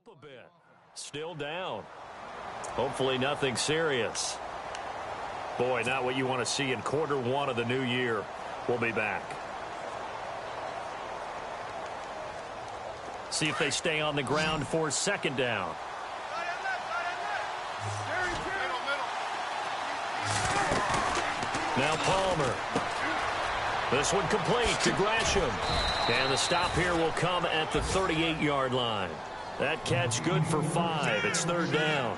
up a bit. Still down. Hopefully nothing serious. Boy, not what you want to see in quarter one of the new year. We'll be back. See if they stay on the ground for second down. Now Palmer. This one complete to Gresham. And the stop here will come at the 38-yard line. That catch good for 5. It's third down.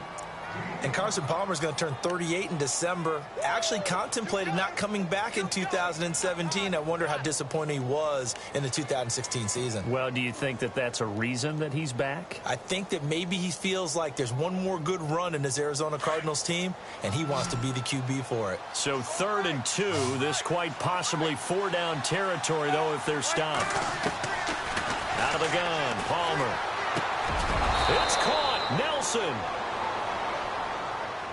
And Carson Palmer's going to turn 38 in December. Actually contemplated not coming back in 2017. I wonder how disappointed he was in the 2016 season. Well, do you think that that's a reason that he's back? I think that maybe he feels like there's one more good run in this Arizona Cardinals team, and he wants to be the QB for it. So 3rd and 2. This quite possibly 4-down territory, though, if they're stopped. Out of the gun, Palmer. It's caught. Nelson.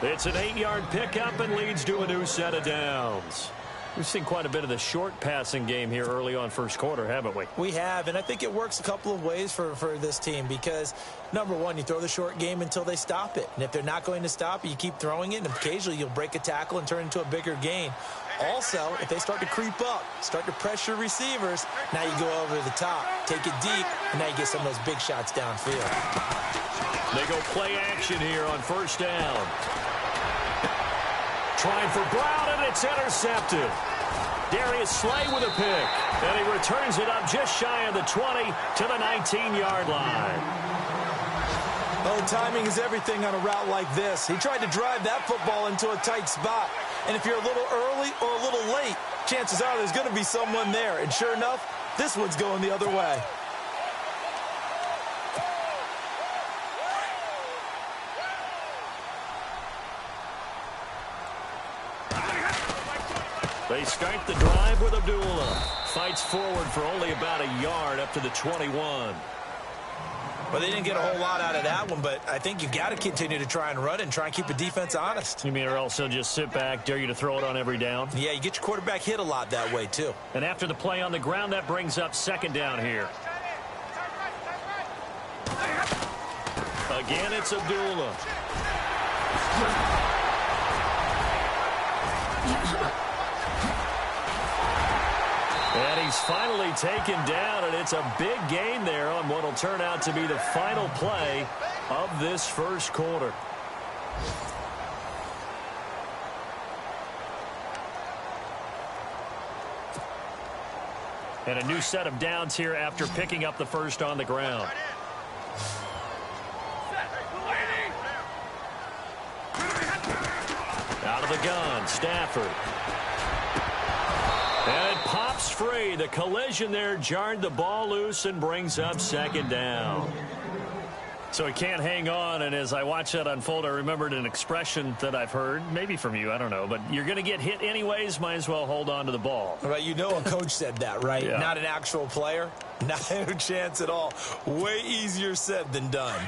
It's an 8-yard pickup and leads to a new set of downs. We've seen quite a bit of the short passing game here early on first quarter, haven't we? We have, and I think it works a couple of ways for this team because, number one, you throw the short game until they stop it. And if they're not going to stop it, you keep throwing it, and occasionally you'll break a tackle and turn it into a bigger gain. Also, if they start to creep up, start to pressure receivers, now you go over the top, take it deep, and now you get some of those big shots downfield. They go play action here on first down. Trying for Brown, and it's intercepted. Darius Slay with a pick, and he returns it up just shy of the 20 to the 19-yard line. Oh, timing is everything on a route like this. He tried to drive that football into a tight spot. And if you're a little early or a little late, chances are there's going to be someone there. And sure enough, this one's going the other way. They start the drive with Abdullah. Fights forward for only about a yard up to the 21. Well, they didn't get a whole lot out of that one, but I think you've got to continue to try and run and try and keep the defense honest. You mean or else they'll just sit back, dare you to throw it on every down? Yeah, you get your quarterback hit a lot that way, too. And after the play on the ground, that brings up second down here. Again, it's Abdullah. And he's finally taken down, and it's a big gain there on what will turn out to be the final play of this first quarter. And a new set of downs here after picking up the first on the ground. Out of the gun, Stafford. And it pops free. The collision there jarred the ball loose and brings up second down. So he can't hang on, and as I watch that unfold, I remembered an expression that I've heard, maybe from you, I don't know, but you're going to get hit anyways, might as well hold on to the ball. Right, you know a coach said that, right? Yeah. Not an actual player. Not a chance at all. Way easier said than done.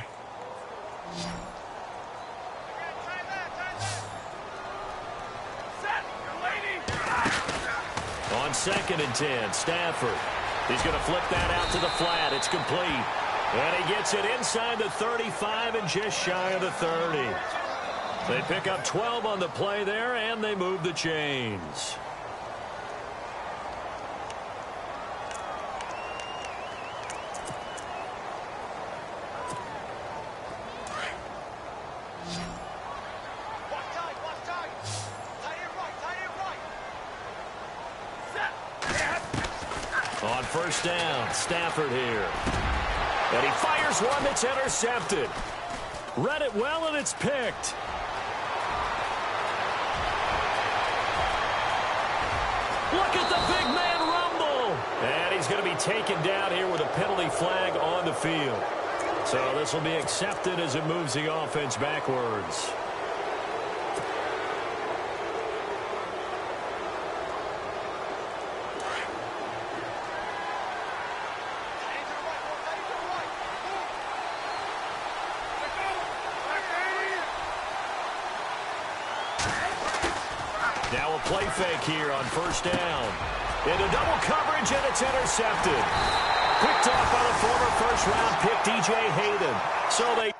On 2nd and 10, Stafford. He's going to flip that out to the flat. It's complete. And he gets it inside the 35 and just shy of the 30. They pick up 12 on the play there, and they move the chains. On first down, Stafford here. And he fires one that's intercepted. Read it well, and it's picked. Look at the big man rumble. And he's going to be taken down here with a penalty flag on the field. So this will be accepted as it moves the offense backwards. Now a play fake here on first down. Into double coverage, and it's intercepted. Picked off by the former first-round pick, D.J. Hayden. So they...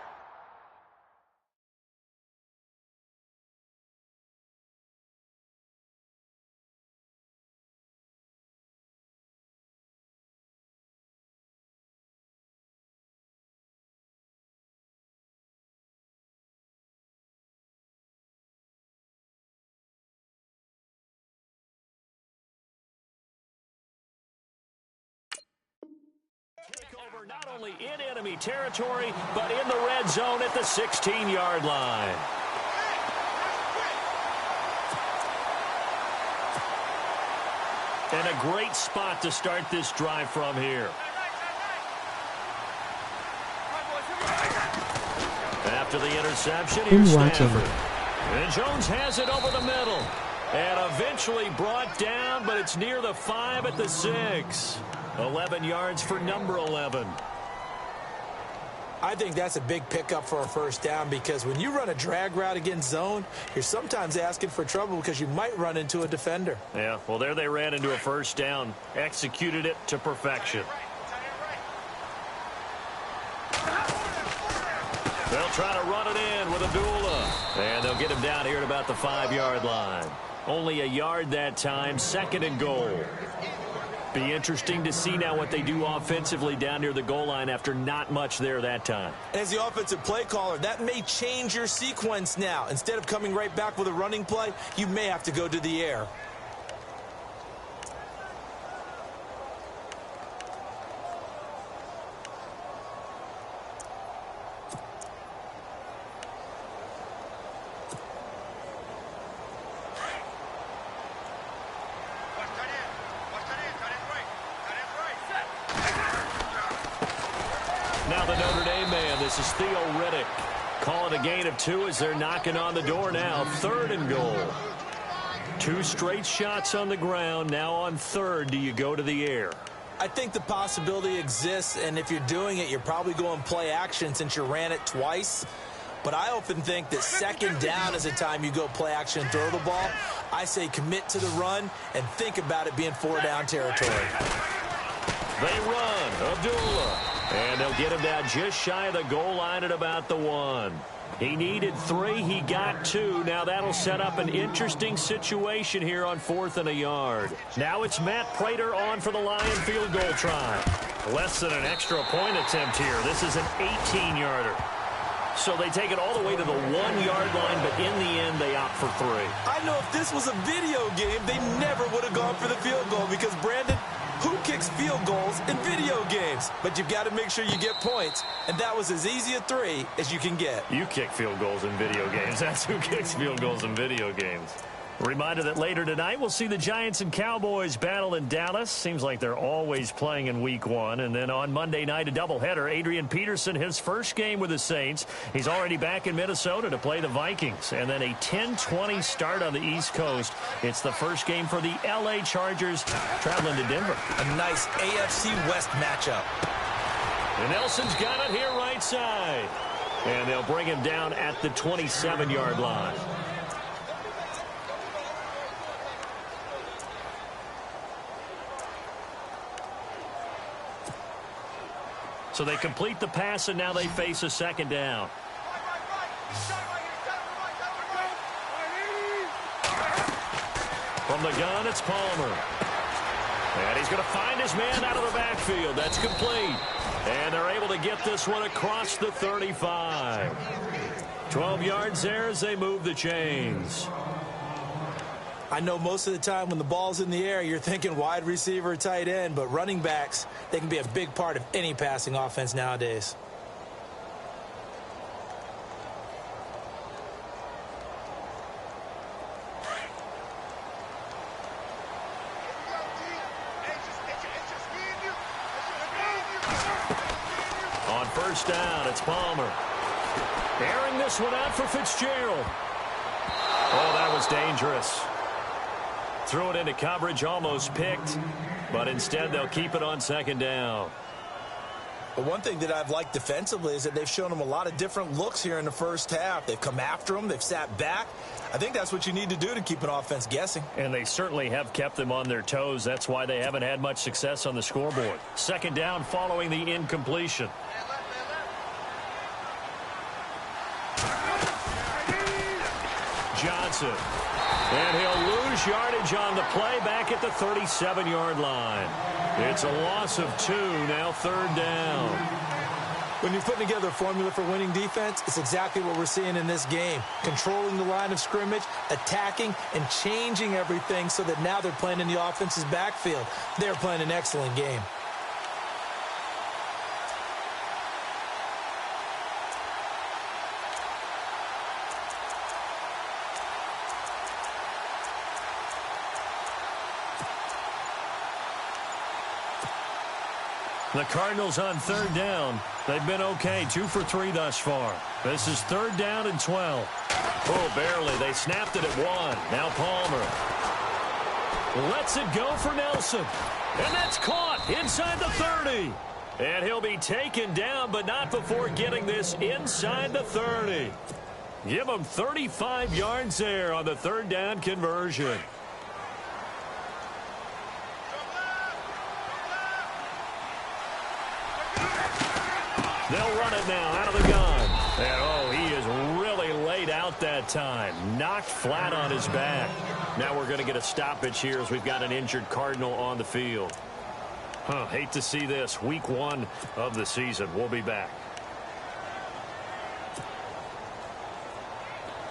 over not only in enemy territory, but in the red zone at the 16-yard line. And a great spot to start this drive from here. After the interception, here's Stafford. And Jones has it over the middle. And eventually brought down, but it's near the 5 at the 6. 11 yards for number 11. I think that's a big pickup for a first down because when you run a drag route against zone, you're sometimes asking for trouble because you might run into a defender. Yeah, well, there they ran into a first down. Executed it to perfection. They'll try to run it in with Abdullah. And they'll get him down here at about the 5-yard line. Only a yard that time, 2nd and goal. Be interesting to see now what they do offensively down near the goal line after not much there that time. As the offensive play caller, that may change your sequence now. Instead of coming right back with a running play, you may have to go to the air. Now the Notre Dame man, this is Theo Riddick. Call it a gain of 2 as they're knocking on the door now. 3rd and goal. 2 straight shots on the ground. Now on 3rd, do you go to the air? I think the possibility exists, and if you're doing it, you're probably going play action since you ran it twice. But I often think that 2nd down is the time you go play action and throw the ball. I say commit to the run and think about it being 4-down territory. They run. Abdullah. And they'll get him down just shy of the goal line at about the 1. He needed 3. He got 2. Now that'll set up an interesting situation here on 4th and a yard. Now it's Matt Prater on for the Lion field goal try. Less than an extra point attempt here. This is an 18-yarder. So they take it all the way to the 1-yard line, but in the end, they opt for 3. I know if this was a video game, they never would have gone for the field goal because, Brandon, who kicks field goals in video games? But you've got to make sure you get points, and that was as easy a 3 as you can get. You kick field goals in video games. That's who kicks field goals in video games. Reminder that later tonight we'll see the Giants and Cowboys battle in Dallas. Seems like they're always playing in week 1. And then on Monday night, a doubleheader. Adrian Peterson, his first game with the Saints. He's already back in Minnesota to play the Vikings. And then a 10-20 start on the East Coast. It's the first game for the L.A. Chargers traveling to Denver. A nice AFC West matchup. And Nelson's got it here right side. And they'll bring him down at the 27-yard line. So they complete the pass, and now they face a 2nd down. From the gun, it's Palmer. And he's going to find his man out of the backfield. That's complete. And they're able to get this one across the 35. 12 yards there as they move the chains. I know most of the time when the ball's in the air, you're thinking wide receiver, tight end, but running backs, they can be a big part of any passing offense nowadays. On 1st down, it's Palmer. Airing this one out for Fitzgerald. Oh, that was dangerous. Threw it into coverage, almost picked, but instead they'll keep it on 2nd down. But one thing that I've liked defensively is that they've shown them a lot of different looks here in the first half. They've come after them. They've sat back. I think that's what you need to do to keep an offense guessing. And they certainly have kept them on their toes. That's why they haven't had much success on the scoreboard. Second down following the incompletion. Johnson. And he'll lose yardage on the play back at the 37-yard line. It's a loss of 2, now third down. When you're putting together a formula for winning defense, it's exactly what we're seeing in this game. Controlling the line of scrimmage, attacking, and changing everything so that now they're playing in the offense's backfield. They're playing an excellent game. The Cardinals on third down. They've been okay, 2 for 3 thus far. This is third down and 12. Oh, barely. They snapped it at 1. Now Palmer lets it go for Nelson. And that's caught inside the 30. And he'll be taken down, but not before getting this inside the 30. Give him 35 yards there on the third down conversion. They'll run it now out of the gun. And, oh, he is really laid out that time. Knocked flat on his back. Now we're going to get a stoppage here as we've got an injured Cardinal on the field. Hate to see this. Week 1 of the season. We'll be back.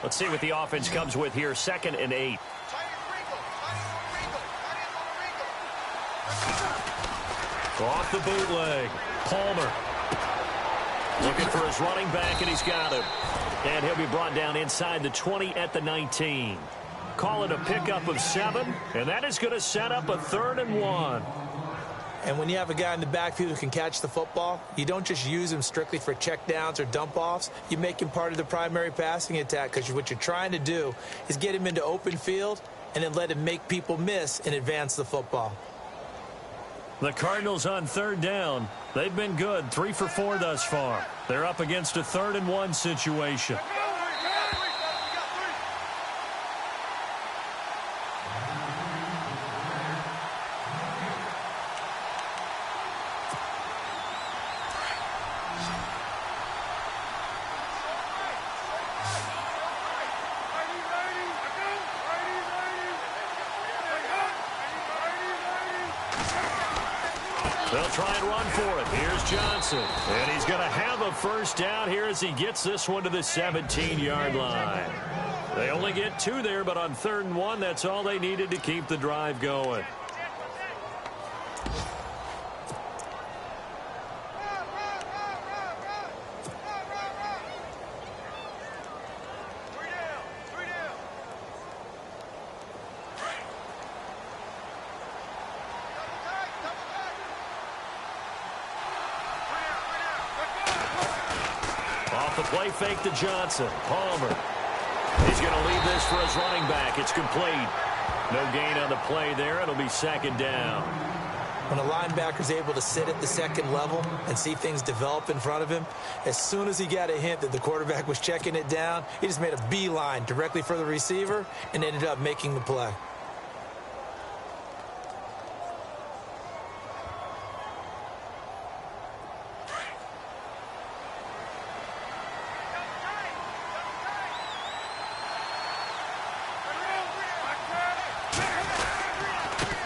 Let's see what the offense comes with here. 2nd and 8. Off the bootleg. Palmer. Looking for his running back, and he's got him. And he'll be brought down inside the 20 at the 19. Call it a pickup of 7, and that is going to set up a 3rd and 1. And when you have a guy in the backfield who can catch the football, you don't just use him strictly for checkdowns or dump-offs. You make him part of the primary passing attack, because what you're trying to do is get him into open field and then let him make people miss and advance the football. The Cardinals on third down. They've been good, 3 for 4 thus far. They're up against a 3rd and 1 situation. They'll try and run for it. Here's Johnson. And he's going to have a first down here as he gets this one to the 17-yard line. They only get 2 there, but on 3rd and 1, that's all they needed to keep the drive going. The play fake to Johnson. Palmer. He's going to leave this for his running back. It's complete. No gain on the play there. It'll be 2nd down. When a linebacker's able to sit at the 2nd level and see things develop in front of him, as soon as he got a hint that the quarterback was checking it down, he just made a beeline directly for the receiver and ended up making the play.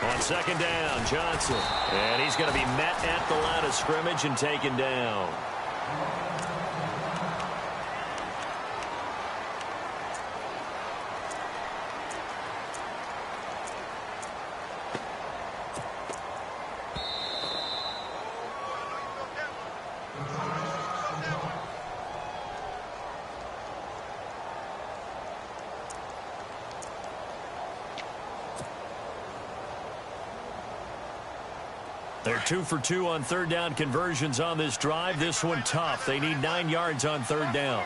On 2nd down, Johnson. And he's going to be met at the line of scrimmage and taken down. They're 2 for 2 on 3rd down conversions on this drive. This one tough. They need 9 yards on 3rd down.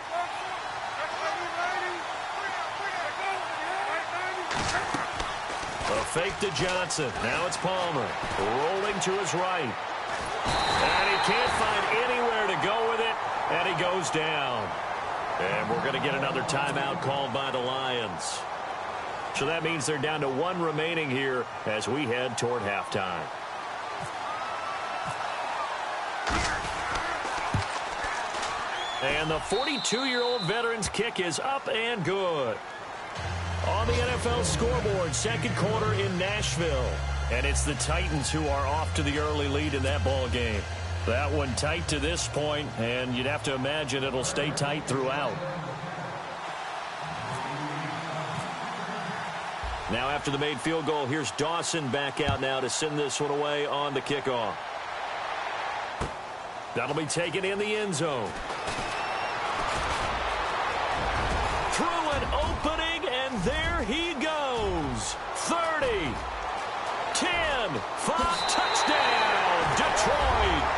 A fake to Johnson. Now it's Palmer. Rolling to his right. And he can't find goes down. And we're going to get another timeout called by the Lions. So that means they're down to one remaining here as we head toward halftime. And the 42-year-old veteran's kick is up and good. On the NFL scoreboard, second quarter in Nashville. And it's the Titans who are off to the early lead in that ball game. That one tight to this point, and you'd have to imagine it'll stay tight throughout. Now after the made field goal, here's Dawson back out now to send this one away on the kickoff. That'll be taken in the end zone. Through an opening, and there he goes. 30, 10, 5, touchdown, Detroit.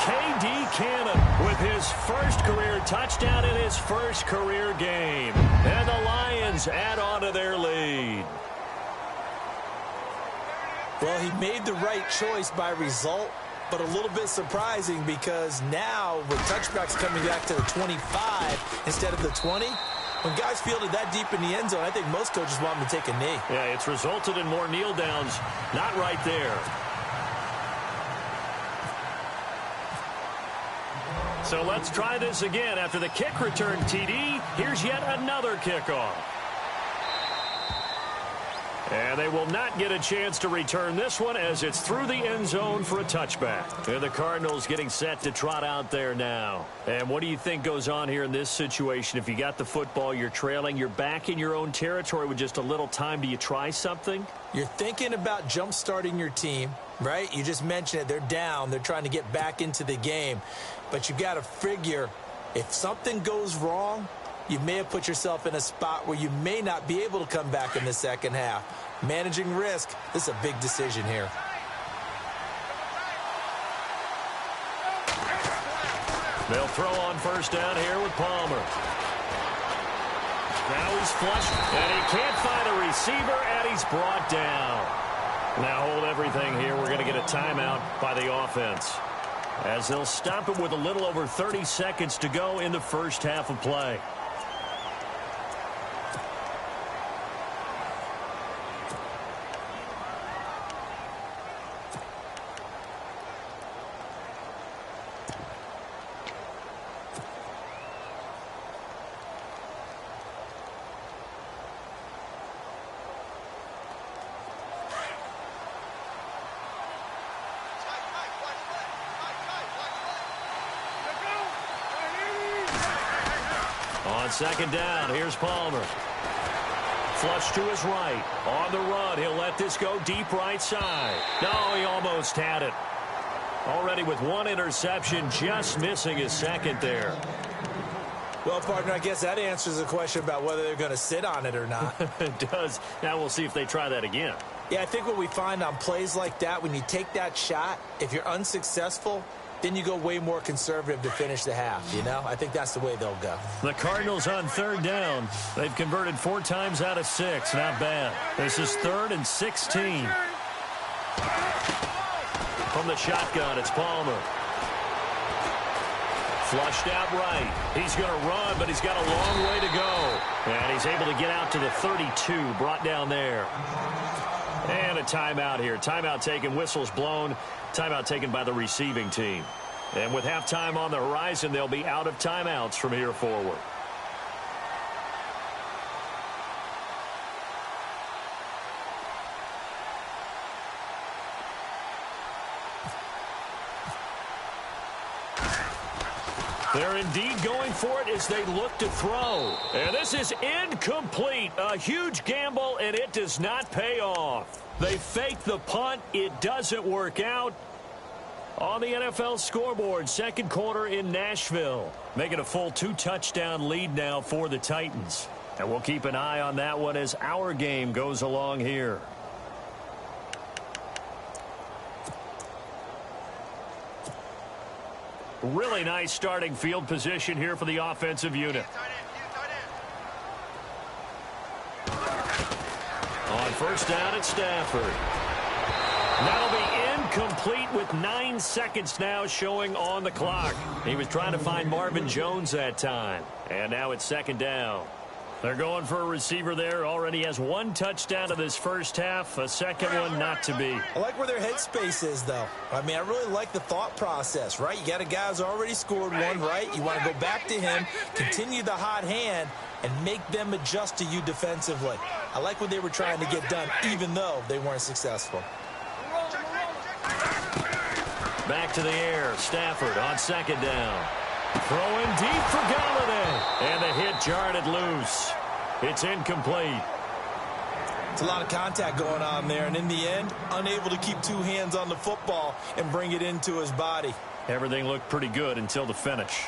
K.D. Cannon with his first career touchdown in his first career game. And the Lions add on to their lead. Well, he made the right choice by result, but a little bit surprising because now with touchbacks coming back to the 25 instead of the 20, when guys fielded that deep in the end zone, I think most coaches want them to take a knee. Yeah, it's resulted in more kneel downs. Not right there. So let's try this again. After the kick return TD, here's yet another kickoff. And they will not get a chance to return this one as it's through the end zone for a touchback. And the Cardinals getting set to trot out there now. And what do you think goes on here in this situation? If you got the football, you're trailing, you're back in your own territory with just a little time. Do you try something? You're thinking about jump-starting your team, right? You just mentioned it. They're down. They're trying to get back into the game. But you've got to figure if something goes wrong, you may have put yourself in a spot where you may not be able to come back in the second half. Managing risk, this is a big decision here. They'll throw on first down here with Palmer. Now he's flushed, and he can't find a receiver, and he's brought down. Now hold everything here. We're going to get a timeout by the offense, as they'll stop it with a little over 30 seconds to go in the first half of play. On second down, here's Palmer. Flush to his right. On the run, he'll let this go deep right side. No, he almost had it. Already with one interception, just missing his second there. Well, partner, I guess that answers the question about whether they're going to sit on it or not. It does. Now we'll see if they try that again. Yeah, I think what we find on plays like that, when you take that shot, if you're unsuccessful, then you go way more conservative to finish the half, you know? I think that's the way they'll go. The Cardinals on third down. They've converted 4 times out of 6. Not bad. This is 3rd and 16. From the shotgun, it's Palmer. Flushed out right. He's going to run, but he's got a long way to go. And he's able to get out to the 32, brought down there. And a timeout here. Timeout taken, whistles blown. Timeout taken by the receiving team. And with halftime on the horizon, they'll be out of timeouts from here forward. They're indeed going for it as they look to throw. And this is incomplete. A huge gamble, and it does not pay off. They fake the punt. It doesn't work out. On the NFL scoreboard, second quarter in Nashville. Making a full 2-touchdown lead now for the Titans. And we'll keep an eye on that one as our game goes along here. Really nice starting field position here for the offensive unit. On first down, it's Stafford. That'll be incomplete with 9 seconds now showing on the clock. He was trying to find Marvin Jones that time. And now it's second down. They're going for a receiver there. Already has 1 touchdown of this first half. A second one not to be. I like where their headspace is, though. I mean, I really like the thought process, right? You got a guy who's already scored one, right? You want to go back to him, continue the hot hand, and make them adjust to you defensively. I like what they were trying to get done, even though they weren't successful. Back to the air. Stafford on second down. Throwing deep for Galladay. And the hit jarred it loose. It's incomplete. It's a lot of contact going on there, and in the end, unable to keep 2 hands on the football and bring it into his body. Everything looked pretty good until the finish.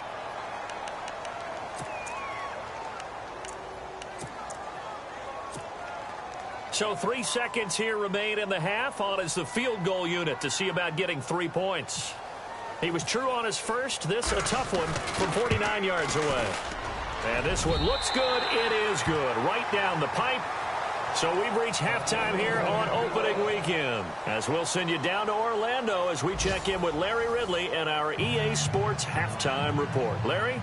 So 3 seconds here remain in the half. On is the field goal unit to see about getting 3 points. He was true on his first. This a tough one from 49 yards away. And this one looks good. It is good. Right down the pipe. So we've reached halftime here on opening weekend. As we'll send you down to Orlando as we check in with Larry Ridley and our EA Sports halftime report. Larry?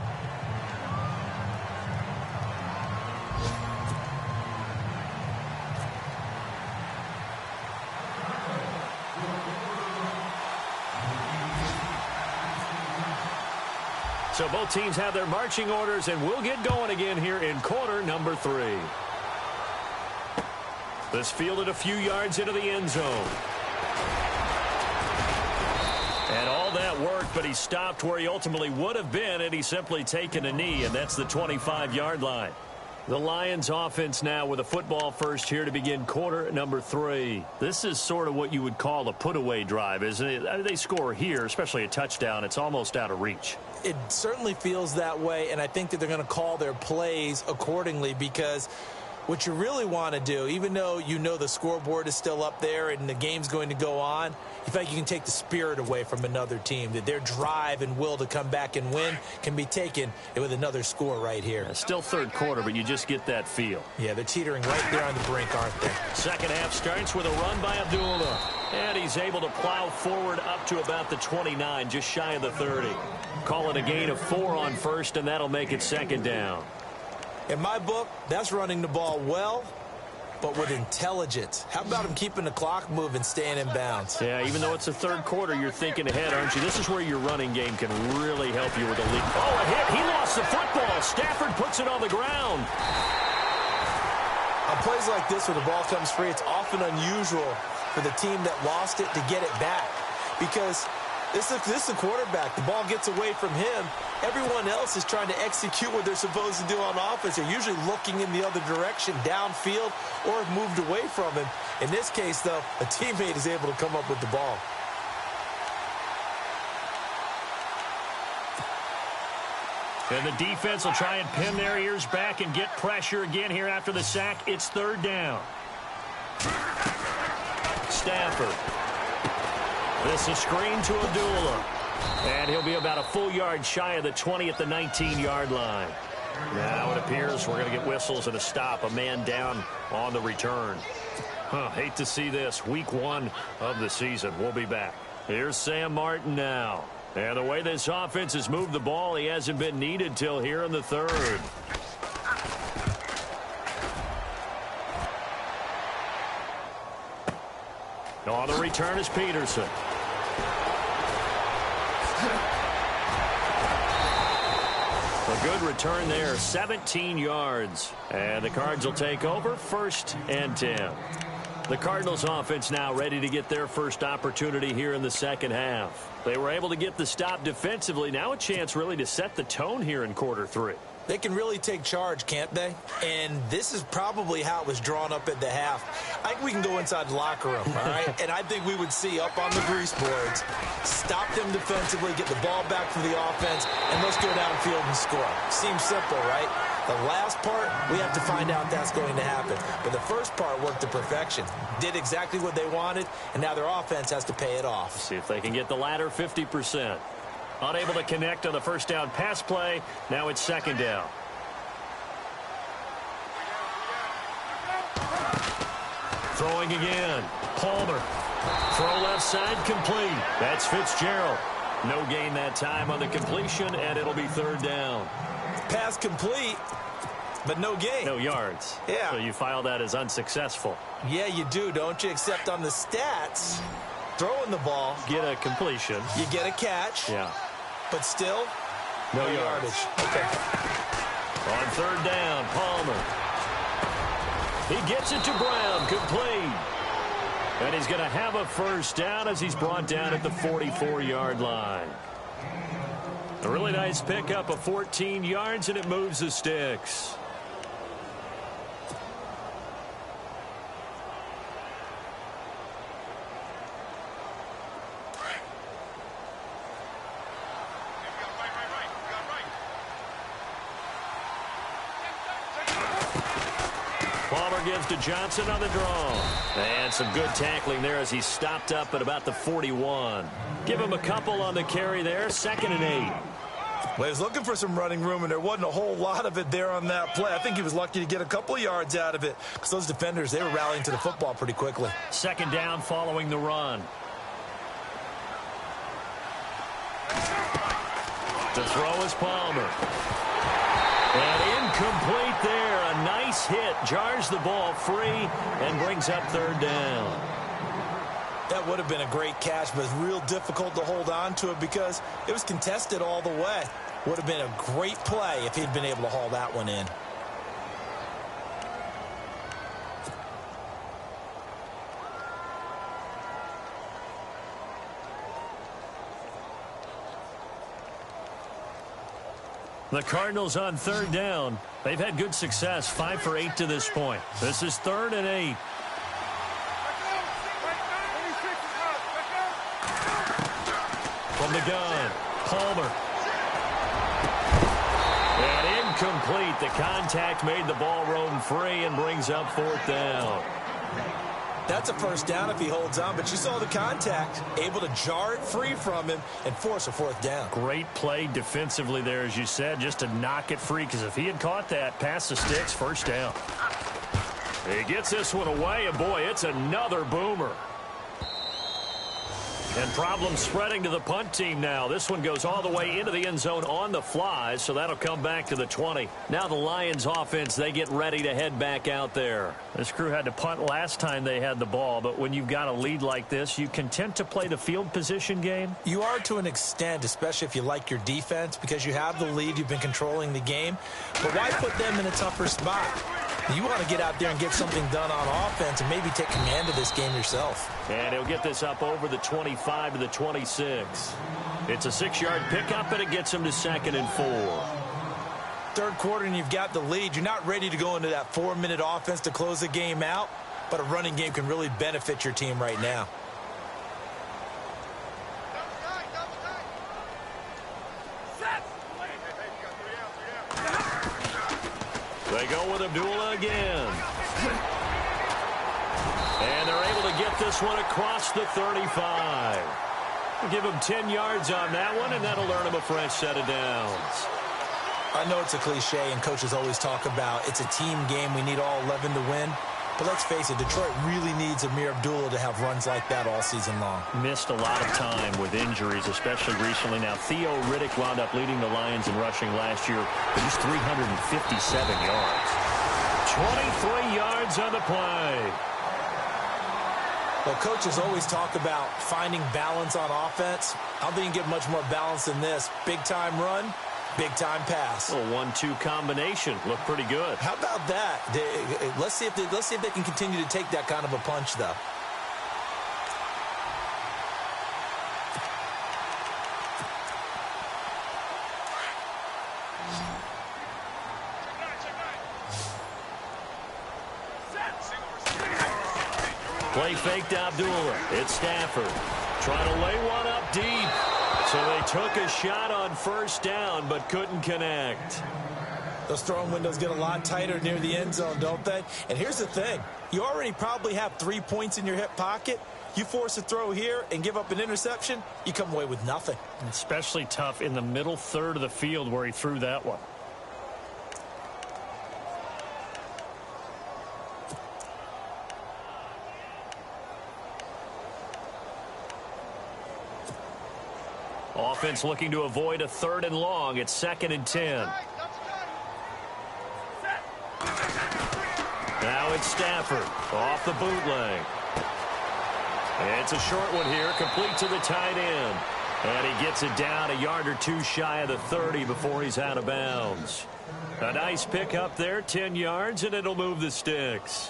So both teams have their marching orders, and we'll get going again here in quarter number 3. This fielded a few yards into the end zone. And all that worked, but he stopped where he ultimately would have been had he simply taken a knee, and that's the 25-yard line. The Lions offense now with a football first here to begin quarter number 3. This is sort of what you would call a put-away drive, isn't it? They score here, especially a touchdown. It's almost out of reach. It certainly feels that way, and I think that they're going to call their plays accordingly, because what you really want to do, even though you know the scoreboard is still up there and the game's going to go on, you feel like you can take the spirit away from another team, that their drive and will to come back and win can be taken with another score right here. Yeah, still third quarter, but you just get that feel. Yeah, they're teetering right there on the brink, aren't they? Second half starts with a run by Abdullah. And he's able to plow forward up to about the 29, just shy of the 30. Call it a gain of 4 on first, and that'll make it second down. In my book, that's running the ball well, but with intelligence. How about him keeping the clock moving, staying in bounds? Yeah, even though it's the third quarter, you're thinking ahead, aren't you? This is where your running game can really help you with a lead. Oh, a hit. He lost the football. Stafford puts it on the ground. On plays like this where the ball comes free, it's often unusual for the team that lost it to get it back, because this is the quarterback. The ball gets away from him. Everyone else is trying to execute what they're supposed to do on offense. They're usually looking in the other direction, downfield, or have moved away from him. In this case, though, a teammate is able to come up with the ball. And the defense will try and pin their ears back and get pressure again here after the sack. It's third down. Stafford. This is screen to Abdullah. And he'll be about a full yard shy of the 20 at the 19-yard line. Now it appears we're going to get whistles and a stop. A man down on the return. Hate to see this. Week 1 of the season. We'll be back. Here's Sam Martin now. And the way this offense has moved the ball, he hasn't been needed till here in the third. On the return is Peterson. A good return there, 17 yards. And the Cards will take over, 1st and 10. The Cardinals offense now ready to get their first opportunity here in the second half. They were able to get the stop defensively. Now a chance really to set the tone here in quarter 3. They can really take charge, can't they? And this is probably how it was drawn up at the half. I think we can go inside the locker room, all right? And I think we would see up on the grease boards, stop them defensively, get the ball back for the offense, and let's go downfield and score. Seems simple, right? The last part, we have to find out that's going to happen. But the first part worked to perfection. Did exactly what they wanted, and now their offense has to pay it off. See if they can get the latter 50%. Unable to connect on the first down pass play. Now it's second down. Throwing again. Palmer. Throw left side complete. That's Fitzgerald. No gain that time on the completion, and it'll be third down. Pass complete, but no gain. No yards. Yeah. So you file that as unsuccessful. Yeah, you do, don't you? Except on the stats, throwing the ball. Get a completion. You get a catch. Yeah. But still, no yardage. Okay. On third down, Palmer. He gets it to Brown, complete. And he's going to have a first down as he's brought down at the 44-yard line. A really nice pickup of 14 yards, and it moves the sticks. Palmer gives to Johnson on the draw. And some good tackling there as he stopped up at about the 41. Give him a couple on the carry there. 2nd and 8. Well, he was looking for some running room, and there wasn't a whole lot of it there on that play. I think he was lucky to get a couple of yards out of it because those defenders, they were rallying to the football pretty quickly. 2nd down following the run. To throw is Palmer. And incomplete there. A nice hit. Jars the ball free and brings up third down. That would have been a great catch, but it's real difficult to hold on to it because it was contested all the way. Would have been a great play if he'd been able to haul that one in. The Cardinals on third down. They've had good success, 5 for 8 to this point. This is 3rd and 8. From the gun, Palmer. And incomplete. The contact made the ball roam free and brings up 4th down. That's a first down if he holds on, but you saw the contact, able to jar it free from him and force a 4th down. Great play defensively there, as you said, just to knock it free, because if he had caught that, past the sticks, first down. He gets this one away, and boy, it's another boomer. And problems spreading to the punt team now. This one goes all the way into the end zone on the fly, so that'll come back to the 20. Now the Lions offense, they get ready to head back out there. This crew had to punt last time they had the ball, but when you've got a lead like this, you content to play the field position game? You are to an extent, especially if you like your defense, because you have the lead, you've been controlling the game. But why put them in a tougher spot? You want to get out there and get something done on offense and maybe take command of this game yourself. And he'll get this up over the 25 to the 26. It's a 6-yard pickup, and it gets him to 2nd and 4. Third quarter, and you've got the lead. You're not ready to go into that 4-minute offense to close the game out, but a running game can really benefit your team right now. They go with Abdullah again. And they're able to get this one across the 35. We'll give him 10 yards on that one, and that'll earn him a fresh set of downs. I know it's a cliche, and coaches always talk about it's a team game. We need all 11 to win. But let's face it, Detroit really needs Amir Abdullah to have runs like that all season long. Missed a lot of time with injuries, especially recently. Now, Theo Riddick wound up leading the Lions in rushing last year, but he's 357 yards. 23 yards on the play. Well, coaches always talk about finding balance on offense. I don't think you can get much more balance than this. Big-time run, big-time pass. A 1-2 combination. Looked pretty good. How about that? Let's see if they can continue to take that kind of a punch, though. Play fake to Abdullah. It's Stafford trying to lay one up deep. So they took a shot on first down but couldn't connect. Those throwing windows get a lot tighter near the end zone, don't they? And here's the thing. You already probably have 3 points in your hip pocket. You force a throw here and give up an interception, you come away with nothing. Especially tough in the middle third of the field where he threw that one. offense looking to avoid a 3rd and long. It's 2nd and 10. Now it's Stafford off the bootleg. It's a short one here, complete to the tight end. And he gets it down a yard or 2 shy of the 30 before he's out of bounds. A nice pick up there, 10 yards, and it'll move the sticks.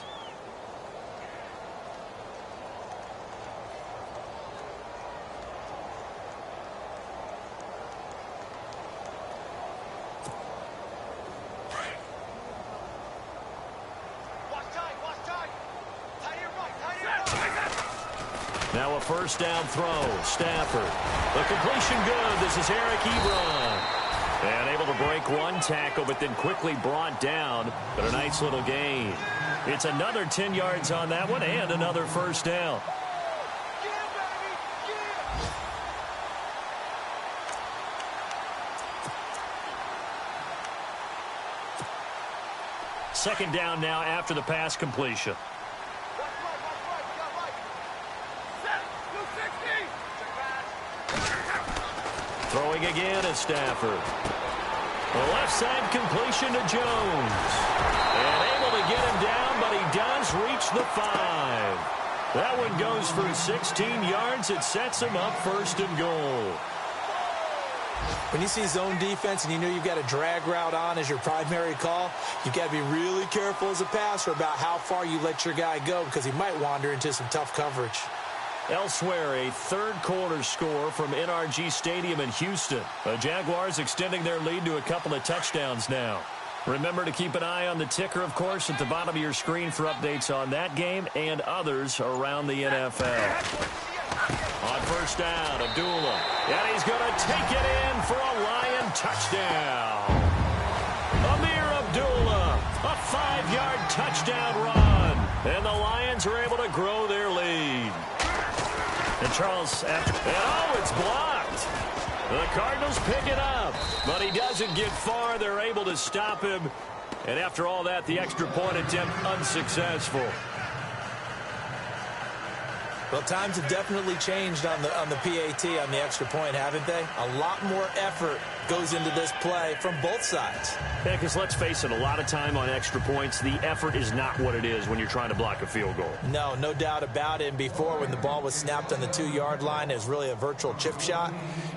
Now a 1st down throw. Stafford. The completion good. This is Eric Ebron. And able to break 1 tackle, but then quickly brought down. But a nice little gain. It's another 10 yards on that one and another 1st down. Second down now after the pass completion. Throwing again is Stafford. The left side completion to Jones. And able to get him down, but he does reach the 5. That one goes for 16 yards. It sets him up 1st and goal. When you see zone defense and you know you've got a drag route on as your primary call, you've got to be really careful as a passer about how far you let your guy go because he might wander into some tough coverage. Elsewhere, a 3rd quarter score from NRG Stadium in Houston. The Jaguars extending their lead to a couple of touchdowns now. Remember to keep an eye on the ticker, of course, at the bottom of your screen for updates on that game and others around the NFL. On 1st down, Abdullah. And he's going to take it in for a Lion touchdown. Amir Abdullah, a 5-yard touchdown run. And the Lions are able to grow their lead. And Charles, it's blocked. The Cardinals pick it up, but he doesn't get far. They're able to stop him. And after all that, the extra point attempt unsuccessful. Well, times have definitely changed on the PAT, on the extra point, haven't they? A lot more effort goes into this play from both sides. Yeah, because let's face it, a lot of time on extra points, the effort is not what it is when you're trying to block a field goal. No doubt about it. And before, when the ball was snapped on the 2-yard line, it was really a virtual chip shot.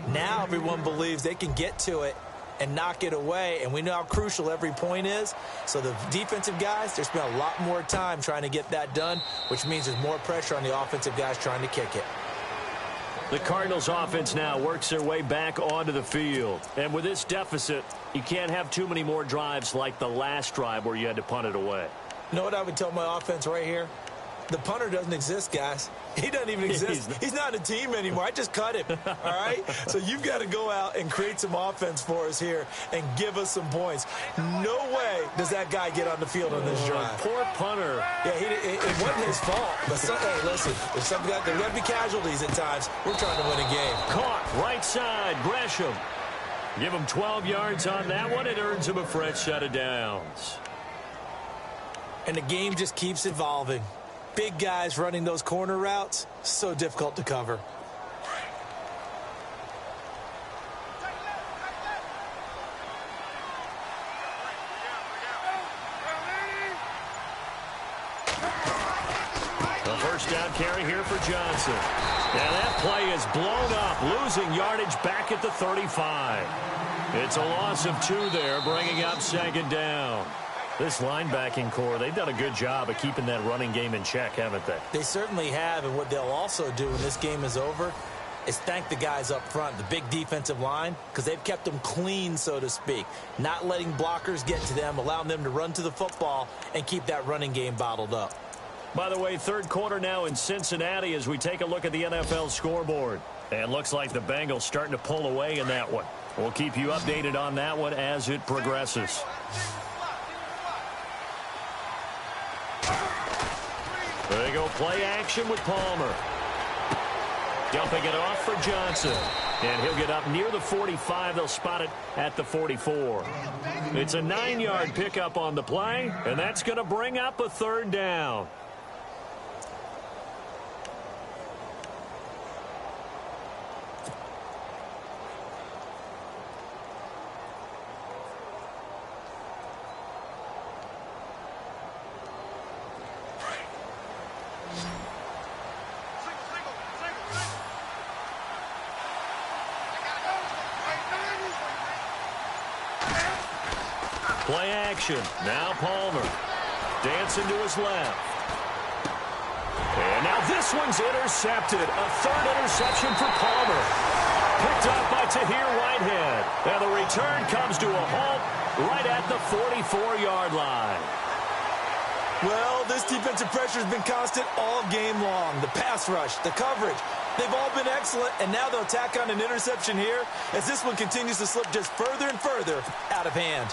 Now everyone believes they can get to it and knock it away, and we know how crucial every point is. So the defensive guys, they spend a lot more time trying to get that done, which means there's more pressure on the offensive guys trying to kick it. The Cardinals offense now works their way back onto the field. And with this deficit, you can't have too many more drives like the last drive where you had to punt it away. You know what I would tell my offense right here? The punter doesn't exist, guys. He doesn't even exist. He's not a team anymore. I just cut him, all right? So you've got to go out and create some offense for us here and give us some points. No way does that guy get on the field on this drive. Poor punter. Yeah, it wasn't his fault. But hey, listen, if some guy, there are going to be casualties at times. We're trying to win a game. Caught, right side, Gresham. Give him 12 yards on that one. It earns him a fresh set of downs. And the game just keeps evolving. Big guys running those corner routes, so difficult to cover. The 1st down carry here for Johnson. And that play is blown up, losing yardage back at the 35. It's a loss of 2 there, bringing up 2nd down. This linebacking core, they've done a good job of keeping that running game in check, haven't they? They certainly have, and what they'll also do when this game is over is thank the guys up front, the big defensive line, because they've kept them clean, so to speak, not letting blockers get to them, allowing them to run to the football and keep that running game bottled up. By the way, 3rd quarter now in Cincinnati as we take a look at the NFL scoreboard. And looks like the Bengals starting to pull away in that one. We'll keep you updated on that one as it progresses. There you go, play action with Palmer. Dumping it off for Johnson. And he'll get up near the 45. They'll spot it at the 44. It's a 9-yard pickup on the play, and that's going to bring up a 3rd down. Play action. Now Palmer. Dancing to his left. And now this one's intercepted. A third interception for Palmer. Picked up by Tahir Whitehead. And the return comes to a halt right at the 44-yard line. Well, this defensive pressure has been constant all game long. The pass rush, the coverage, they've all been excellent, and now they'll tack on an interception here as this one continues to slip just further and further out of hand.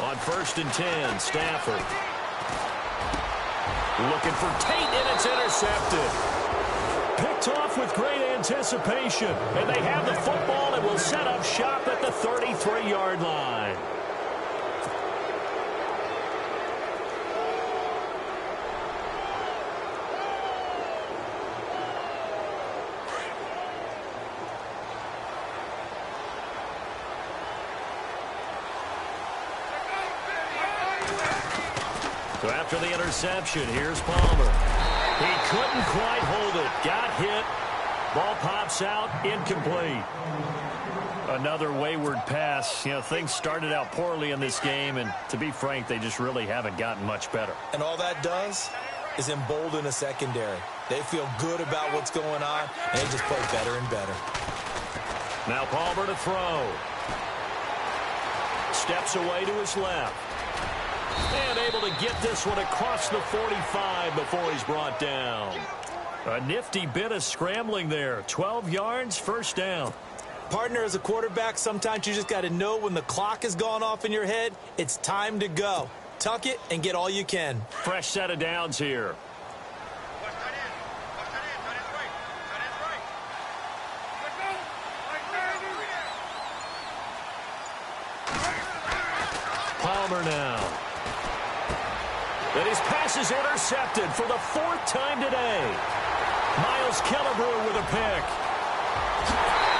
On 1st and 10, Stafford. Looking for Tate, and it's intercepted. Picked off with great anticipation. And they have the football and will set up shop at the 33-yard line. So after the interception, here's Palmer. He couldn't quite hold it. Got hit. Ball pops out. Incomplete. Another wayward pass. You know, things started out poorly in this game, and to be frank, they just really haven't gotten much better. And all that does is embolden a secondary. They feel good about what's going on, and they just play better and better. Now Palmer to throw. Steps away to his left. And able to get this one across the 45 before he's brought down. A nifty bit of scrambling there. 12 yards, first down. Partner, as a quarterback, sometimes you just got to know when the clock has gone off in your head, it's time to go. Tuck it and get all you can. Fresh set of downs here. Palmer now. And his pass is intercepted for the 4th time today. Miles Killebrew with a pick.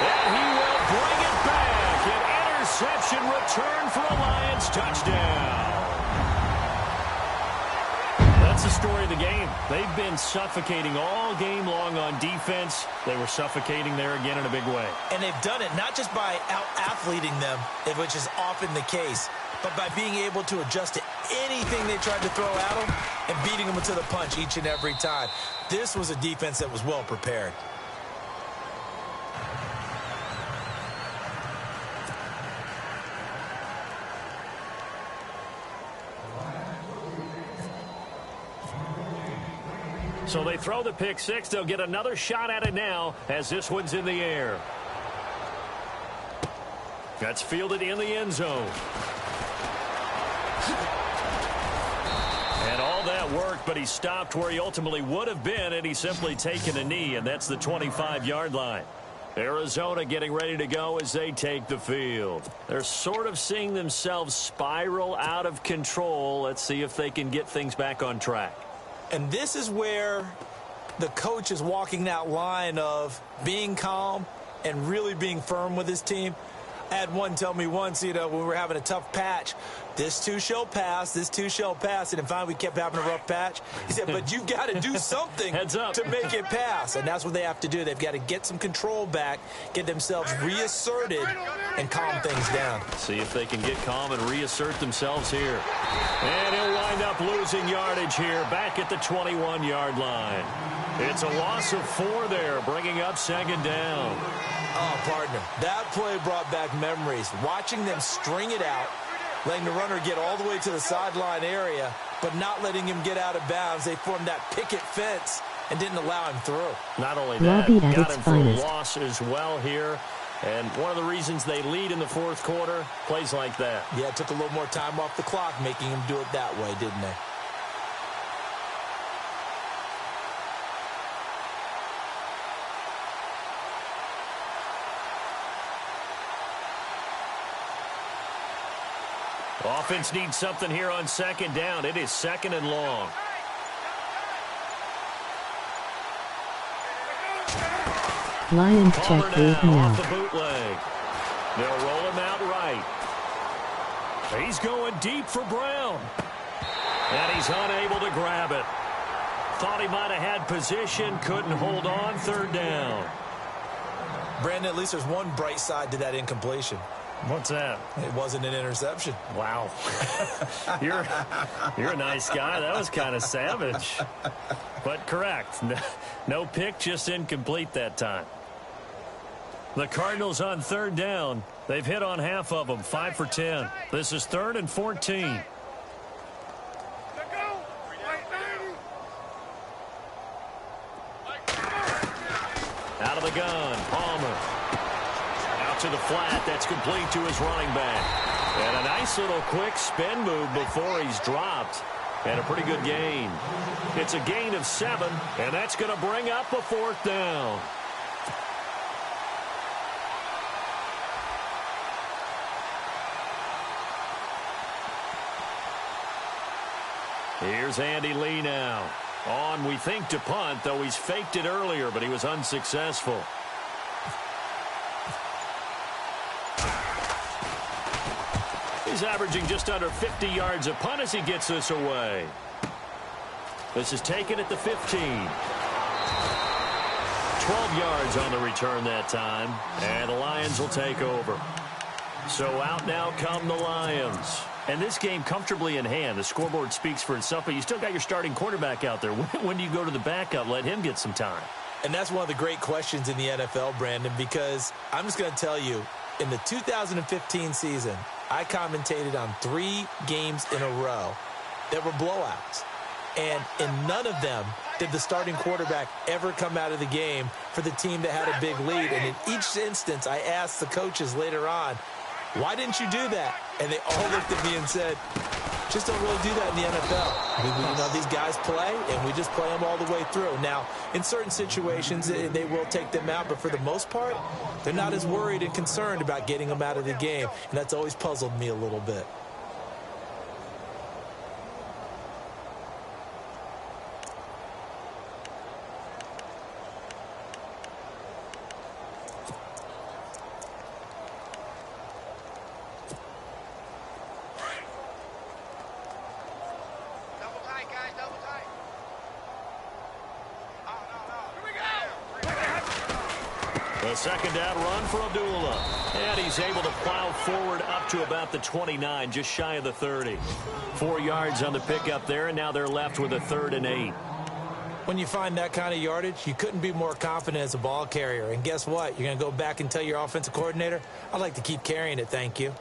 And he will bring it back. An interception return for a Lions touchdown. That's the story of the game. They've been suffocating all game long on defense. They were suffocating there again in a big way. And they've done it not just by out-athleting them, which is often the case, but by being able to adjust to anything they tried to throw at them and beating them to the punch each and every time. This was a defense that was well prepared. So they throw the pick six. They'll get another shot at it now as this one's in the air. That's fielded in the end zone. And all that worked, but he stopped where he ultimately would have been, and he's simply taken a knee, and that's the 25-yard line. Arizona getting ready to go as they take the field. They're sort of seeing themselves spiral out of control. Let's see if they can get things back on track. And this is where the coach is walking that line of being calm and really being firm with his team. I had one tell me once, when we were having a tough patch, this too shall pass, this too shall pass. And finally we kept having a rough patch. He said, but you've got to do something to make it pass. And that's what they have to do. They've got to get some control back, get themselves reasserted, and calm things down. See if they can get calm and reassert themselves here. And he'll wind up losing yardage here back at the 21-yard line. It's a loss of 4 there, bringing up second down. Oh, partner, that play brought back memories. Watching them string it out, letting the runner get all the way to the sideline area, but not letting him get out of bounds. They formed that picket fence and didn't allow him through. Not only that, got him for a loss as well here. And one of the reasons they lead in the fourth quarter, plays like that. Yeah, it took a little more time off the clock, making him do it that way, didn't they? Offense needs something here on second down. It is second and long. Lions check is now. Off the bootleg. They'll roll him out right. He's going deep for Brown. And he's unable to grab it. thought he might have had position, couldn't hold on, third down. Brandon, at least there's one bright side to that incompletion. What's that? It wasn't an interception. Wow. You're a nice guy. That was kind of savage. But correct. No pick, just incomplete that time. The Cardinals on third down. They've hit on half of them, 5 for 10. This is 3rd and 14. Out of the gun, Palmer. Out to the flat. That's complete to his running back. And a nice little quick spin move before he's dropped. And a pretty good gain. It's a gain of 7, and that's going to bring up a 4th down. Here's Andy Lee now. On, we think, to punt, though he's faked it earlier, but he was unsuccessful. He's averaging just under 50 yards a punt as he gets this away. This is taken at the 15. 12 yards on the return that time, and the Lions will take over. So out now come the Lions. And this game comfortably in hand. The scoreboard speaks for itself, but you still got your starting quarterback out there. When do you go to the backup? Let him get some time. And that's one of the great questions in the NFL, Brandon, because I'm just going to tell you, in the 2015 season, I commentated on 3 games in a row that were blowouts. And in none of them did the starting quarterback ever come out of the game for the team that had a big lead. And in each instance, I asked the coaches later on, why didn't you do that? And they all looked at me and said, just don't really do that in the NFL. You know, these guys play, and we just play them all the way through. Now, in certain situations, they will take them out, but for the most part, they're not as worried and concerned about getting them out of the game, and that's always puzzled me a little bit. A second down run for Abdullah. And he's able to plow forward up to about the 29, just shy of the 30. 4 yards on the pickup there, and now they're left with a 3rd and 8. When you find that kind of yardage, you couldn't be more confident as a ball carrier. And guess what? You're going to go back and tell your offensive coordinator, I'd like to keep carrying it, thank you.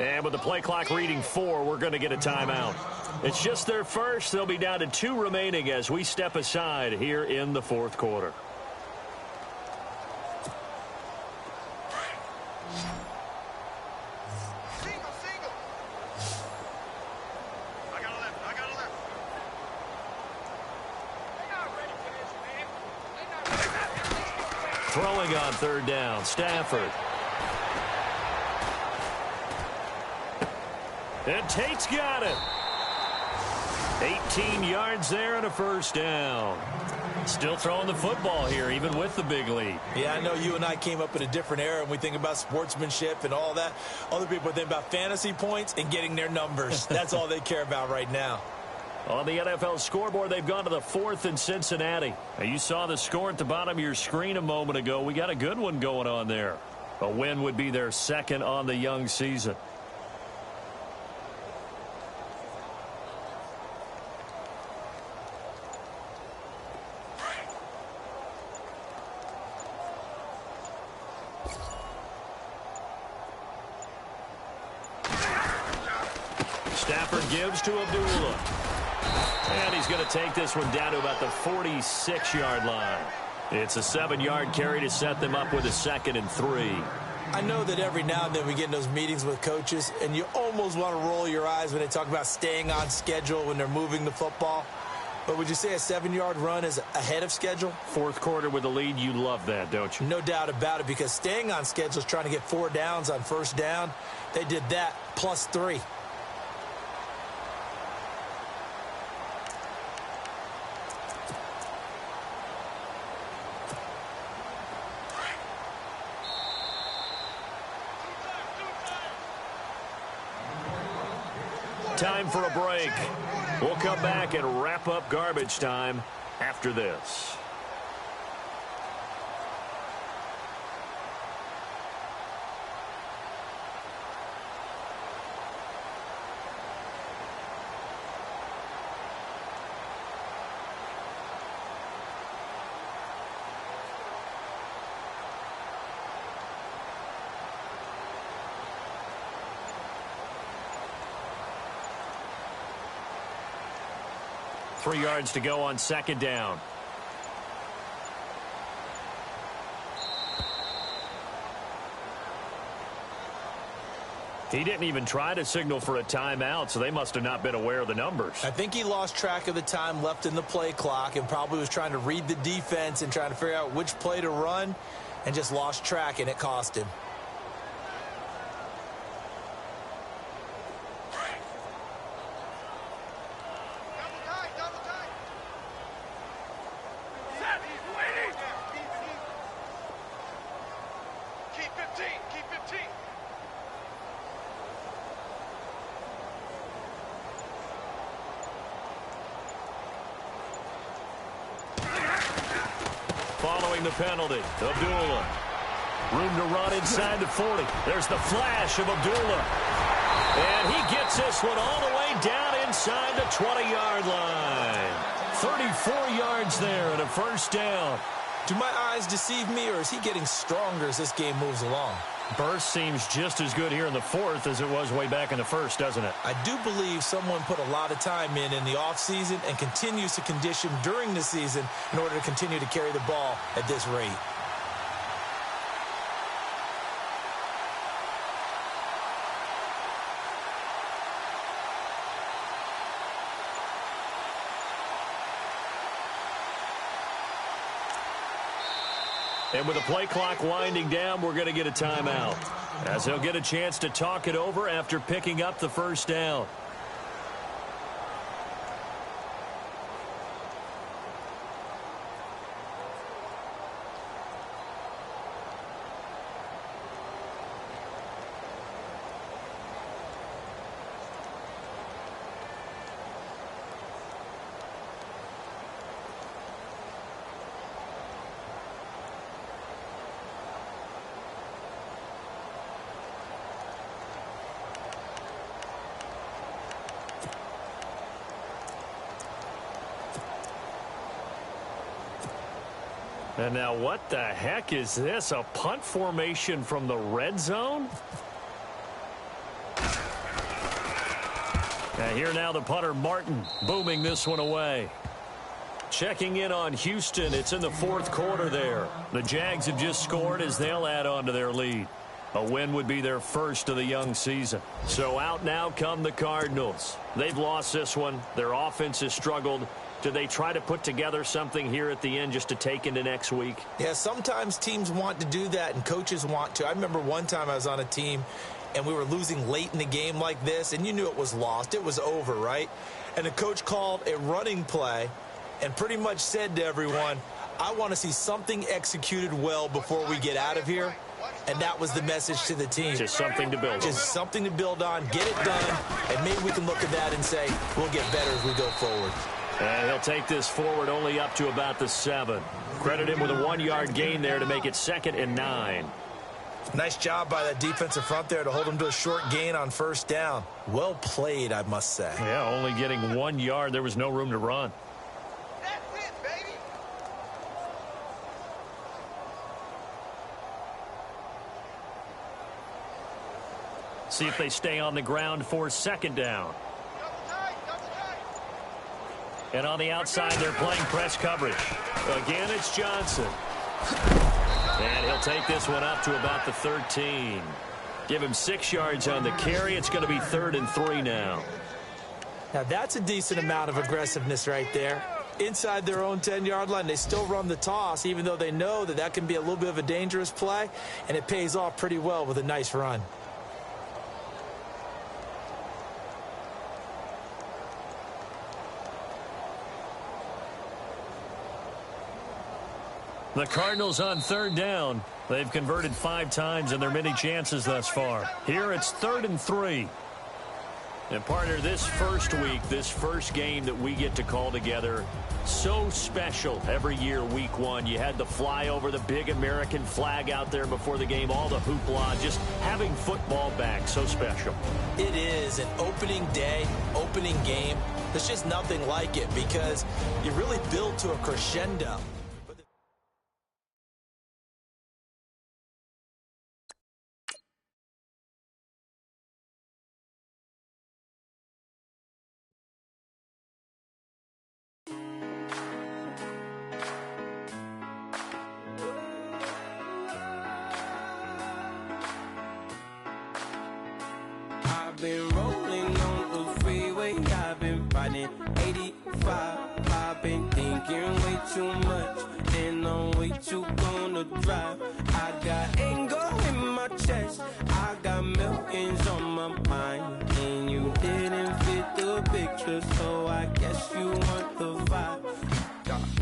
And with the play clock reading 4, we're going to get a timeout. It's just their first. They'll be down to 2 remaining as we step aside here in the 4th quarter. Throwing on 3rd down, Stafford. And Tate's got it. 18 yards there and a 1st down. Still throwing the football here, even with the big lead. Yeah, I know you and I came up in a different era, and we think about sportsmanship and all that. Other people think about fantasy points and getting their numbers. That's all they care about right now. On the NFL scoreboard, they've gone to the 4th in Cincinnati. Now, you saw the score at the bottom of your screen a moment ago. We got a good one going on there. A win would be their 2nd on the young season. Stafford gives to Abdullah. And he's going to take this one down to about the 46-yard line. It's a 7-yard carry to set them up with a 2nd and 3. I know that every now and then we get in those meetings with coaches, and you almost want to roll your eyes when they talk about staying on schedule when they're moving the football. But would you say a 7-yard run is ahead of schedule? Fourth quarter with the lead, you love that, don't you? No doubt about it, because staying on schedule is trying to get 4 downs on first down. They did that plus 3. Time for a break. We'll come back and wrap up garbage time after this. Three yards to go on second down. He didn't even try to signal for a timeout, so they must have not been aware of the numbers. I think he lost track of the time left in the play clock and probably was trying to read the defense and trying to figure out which play to run and just lost track, and it cost him. Following the penalty, Abdullah. Room to run inside the 40. There's the flash of Abdullah. And he gets this one all the way down inside the 20-yard line. 34 yards there and a first down. Do my eyes deceive me, or is he getting stronger as this game moves along? Burst seems just as good here in the fourth as it was way back in the first, doesn't it? I do believe someone put a lot of time in the offseason and continues to condition during the season in order to continue to carry the ball at this rate. And with the play clock winding down, we're going to get a timeout, as he'll get a chance to talk it over after picking up the first down. And now what the heck is this? A punt formation from the red zone? And here now the punter Martin booming this one away. Checking in on Houston. It's in the fourth quarter there. The Jags have just scored as they'll add on to their lead. A win would be their first of the young season. So out now come the Cardinals. They've lost this one. Their offense has struggled. Do they try to put together something here at the end just to take into next week? Yeah, sometimes teams want to do that and coaches want to. I remember one time I was on a team and we were losing late in the game like this, and you knew it was lost. It was over, right? And the coach called a running play and pretty much said to everyone, I want to see something executed well before we get out of here. And that was the message to the team. Just something to build on. Just something to build on, get it done, and maybe we can look at that and say, we'll get better as we go forward. And he'll take this forward only up to about the 7. Credit him with a 1-yard gain there to make it 2nd and 9. Nice job by that defensive front there to hold him to a short gain on first down. Well played, I must say. Yeah, only getting 1 yard. There was no room to run. That's it, baby. See if they stay on the ground for 2nd down. And on the outside, they're playing press coverage. Again, it's Johnson. And he'll take this one up to about the 13. Give him 6 yards on the carry. It's going to be 3rd and 3 now. Now, that's a decent amount of aggressiveness right there. inside their own 10-yard line. They still run the toss, even though they know that that can be a little bit of a dangerous play, and it pays off pretty well with a nice run. The Cardinals on third down. They've converted 5 times in their many chances thus far. Here it's 3rd and 3. And partner, this first week, this first game that we get to call together, so special every year, week 1. You had the flyover, the big American flag out there before the game, all the hoopla, just having football back, so special. It is an opening day, opening game. There's just nothing like it because you really build to a crescendo. Been rolling on the freeway, I've been riding 85. I've been thinking way too much, and I'm way too gonna drive. I got anger in my chest, I got millions on my mind, and you didn't fit the picture, so I guess you want the vibe.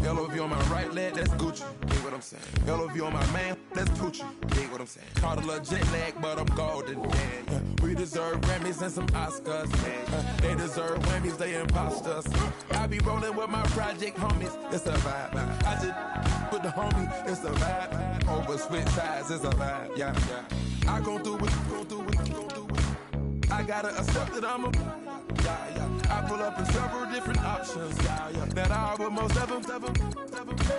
LOV on my right leg, that's Gucci. Dig what I'm saying? LOV on my man, that's Gucci. Dig what I'm saying? Caught a little jet lag, but I'm golden. Yeah. We deserve Grammys and some Oscars. They deserve Grammys, they imposters. I be rolling with my project homies, it's a vibe. I just put the homie, it's a vibe. Over switch sides, it's a vibe. Yeah. I gon' do it, I gotta accept that I'm a. I pull up in several different options. That I would most ever.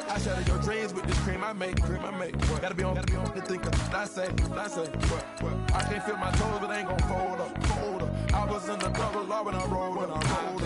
I shatter your dreams with this cream I make. Gotta be on the thinker. I say. What? I can't feel my toes, but ain't gon' fold up. I was in the double law when I rolled